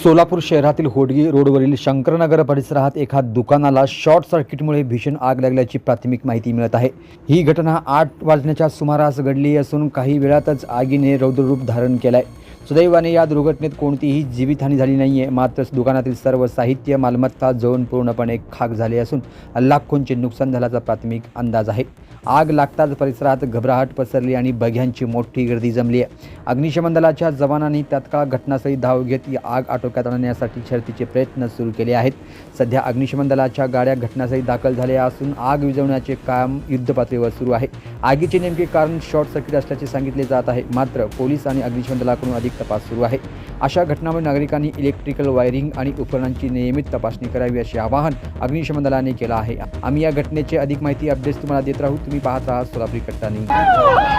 सोलापूर शहरातील होडगी रोडवरील शंकरनगर परिसरात एका दुकानाला शॉर्ट सर्किटमुळे भीषण आग लागल्याची प्राथमिक माहिती मिळत आहे। ही घटना 8 वाजण्याच्या सुमारास घडली असून काही वेळातच आगीने रौद्ररूप धारण केलाय। सुदैवाने या दुर्घटनेत कोणतीही जीवितहानी झाली नाहीये, मात्र दुकानातील सर्व साहित्य मालमत्ता जळून पूर्णपणे खाक झाले असून लाखोंचे नुकसान झाल्याचा प्राथमिक अंदाज आहे। आग लागताच परिसरात घबराहट पसरली आणि बघ्यांची मोठी गर्दी जमली आहे। अग्निशमन दलाच्या जवानांनी तात्काळ घटनास्थळी धाव घेत ही आग आटोक्यात आणण्यासाठी शर्थीचे प्रयत्न सुरू केले आहेत। सध्या अग्निशमन दलाच्या गाड्या घटनास्थळी दाखल झाल्या असून आग विझवण्याचे काम युद्धपातळीवर सुरू आहे। आगीचे नेमके कारण शॉर्ट सर्किट असल्याचे सांगितले जात आहे, मात्र पोलीस आणि अग्निशमन दलाकडून अधिक तपास सुरू आहे। अशा घटनांमुळे नागरिकांनी इलेक्ट्रिकल वायरिंग आणि उपकरणांची नियमित तपासणी करावी असे आवाहन अग्निशमन दलाने केले आहे। आम्ही या घटनेची अधिक माहिती अपडेट्स तुम्हाला देत राहू। तुम्ही पाहत राहा सोलापूर कट्टा न्यूज।